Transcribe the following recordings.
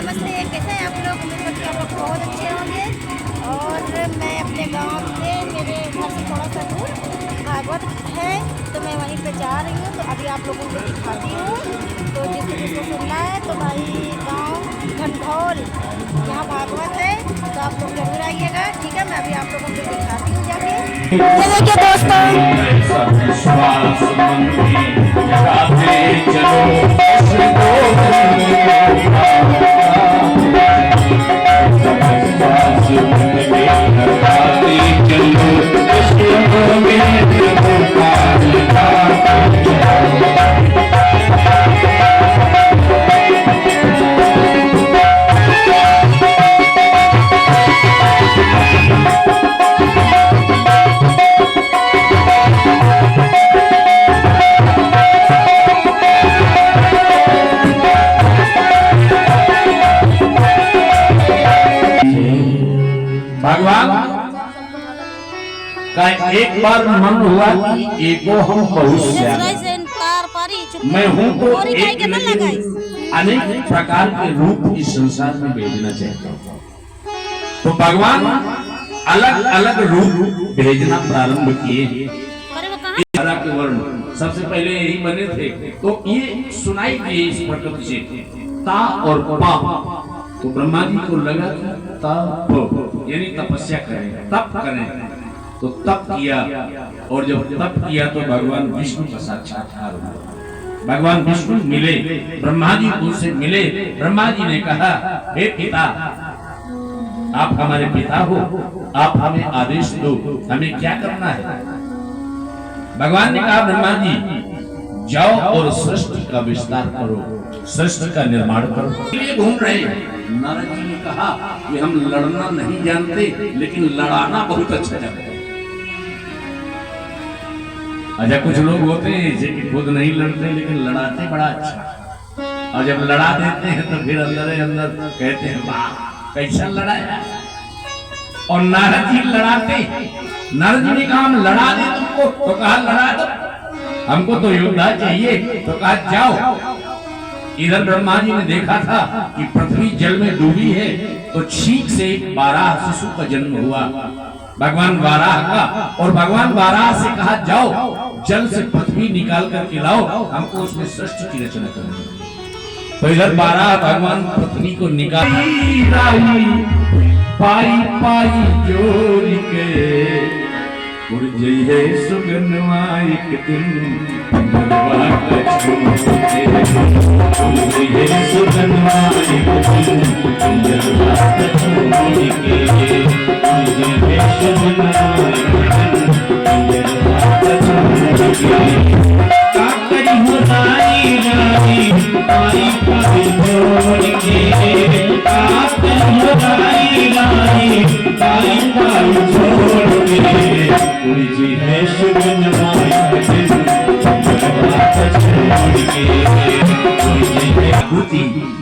नमस्ते, कैसे हैं आप लोग? उम्मीद करती हूँ आप लोग बहुत अच्छे होंगे। और मैं अपने गांव से, मेरे घर से थोड़ा सा दूर भागवत है, तो मैं वहीं पे जा रही हूँ। तो अभी आप लोगों को दिखाती हूँ। तो जिसको सुनना है तो भाई गांव घंटौल यहाँ भागवत है, तो आप लोग जरूर आइएगा। ठीक है, मैं अभी आप लोगों को दिखाती हूँ जाके। ये देखिए दोस्तों, भगवान का एक बार मन हुआ कि एको हम बहुत मैं हूँ तो एक अनेक प्रकार के रूप इस संसार में भेजना चाहता हूँ। तो भगवान अलग अलग रूप भेजना प्रारंभ किए। के वर्ण सबसे पहले यही बने थे, तो ये सुनाई दिए इस प्रकृति से ता और पा। तो ब्रह्मा जी को लगा तप यानी तपस्या करें, तप करें, तो तप किया। और जब तप किया तो भगवान विष्णु का साक्षात्कार हुआ। भगवान विष्णु मिले, ब्रह्मा जी उनसे मिले। ब्रह्मा जी ने कहा, हे पिता, आप हमारे पिता हो, आप हमें आदेश दो, हमें क्या करना है। भगवान ने कहा, ब्रह्मा जी जाओ और सृष्टि का विस्तार करो, सृष्टि का निर्माण करो। ये घूम रहे। नारद जी ने कहा कि हम लड़ना नहीं जानते, लेकिन लड़ाना बहुत अच्छा जानते हैं। अच्छा, कुछ लोग होते हैं जो खुद नहीं लड़ते लेकिन लड़ाते बड़ा अच्छा, और जब लड़ा देते हैं तो फिर अंदर ही अंदर कहते हैं, वाह कैसा लड़ाया। और नारद जी लड़ाते। नारद जी ने कहा, हम लड़ा दे तुमको, तो कहा लड़ा दो, हमको तो योद्धा चाहिए, तो कहा जाओ। इधर ब्रह्मा जी ने देखा था कि पृथ्वी जल में डूबी है, तो छींक से एक वाराह शिशु का जन्म हुआ, भगवान वाराह का। और भगवान वाराह से कहा, जाओ जल से पृथ्वी निकाल कर के लाओ, हमको उसमें सृष्टि की रचना करनी है। तो इधर वाराह भगवान पृथ्वी को निकाल पाई पाई जोड़ के उड़ है सुगनवाई के तुम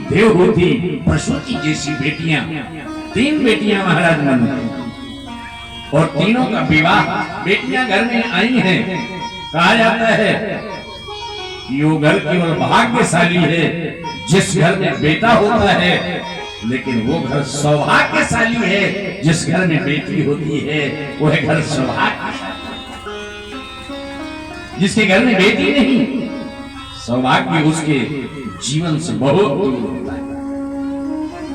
देवहूति प्रसूति जैसी बेटियां, 3 बेटियां महाराज मन में, और तीनों का विवाह बेटियां घर में आई हैं। कहा जाता है कि वो घर केवल भाग्यशाली है जिस घर में बेटा होता है, लेकिन वो घर सौभाग्यशाली है जिस घर में बेटी होती है। वो है घर सौभाग्यशाली। जिसके घर में बेटी नहीं, सौभाग्य उसके जीवन से बहुत दूर होता है।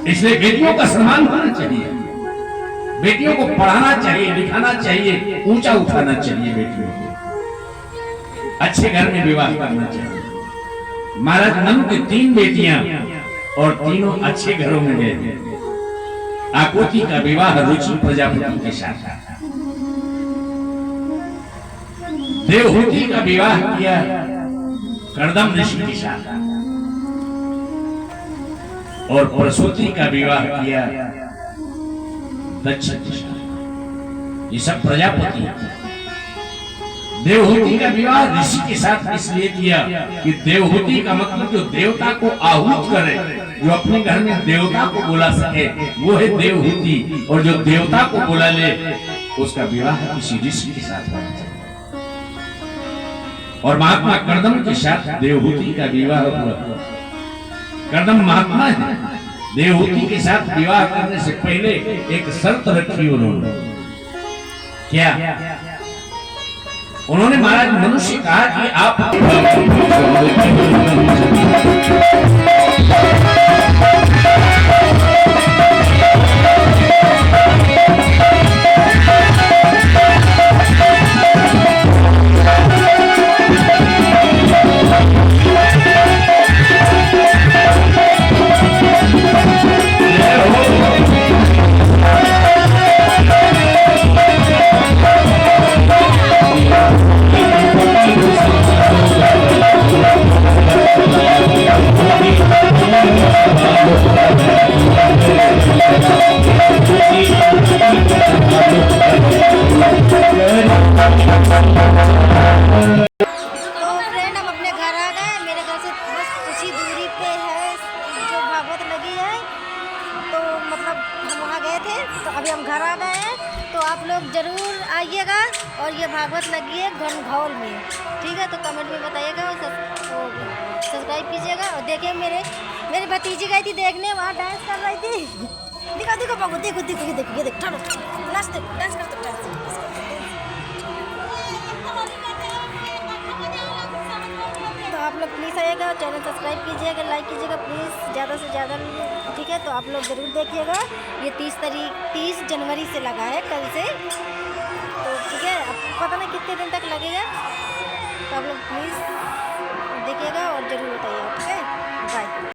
इसलिए बेटियों का सम्मान होना चाहिए, बेटियों को पढ़ाना चाहिए, लिखाना चाहिए, ऊंचा उठाना चाहिए। बेटियों को अच्छे घर में विवाह करना चाहिए। महाराज नंद की 3 बेटियां और तीनों अच्छे घरों में गए। आकुति का विवाह रुचि प्रजापति के साथ, देवहूति का विवाह किया कर्दम ऋषि के साथ, और प्रसूति का विवाह किया दक्ष के साथ। ये सब प्रजापति। देवहूति का विवाह ऋषि के साथ इसलिए किया कि देवहूति का मतलब जो देवता को आहूत करे, जो अपने घर में देवता को बुला सके, वो है देवहूति। और जो देवता को बुला ले, उसका विवाह किसी ऋषि के साथ होना चाहिए। और महात्मा कर्दम के साथ देवहूति का विवाह हुआ। कर्दम महात्मा है, देवहूति के साथ विवाह करने से पहले एक शर्त रखी उन्होंने। क्या? उन्होंने महाराज मनुष्य कहा कि आप अभी हम घर आ गए हैं, तो आप लोग ज़रूर आइएगा। और ये भागवत लगी है घनघौल में, ठीक है? तो कमेंट में बताइएगा और सब्सक्राइब कीजिएगा। और देखिए मेरी भतीजी गई थी देखने, वहाँ डांस कर रही थी। दिखा देखो बाबू, देखो देखो ये देखो, ये देखो डांस करते डांस। तो आप लोग प्लीज़ आइएगा, चैनल सब्सक्राइब कीजिएगा, लाइक कीजिएगा प्लीज़ ज़्यादा से ज़्यादा, ठीक है? तो आप लोग ज़रूर देखिएगा। ये 30 जनवरी से लगा है, कल से, तो ठीक है? अब पता नहीं कितने दिन तक लगेगा, तो आप लोग प्लीज़ देखिएगा और ज़रूर बताइएगा, ठीक है? बाय।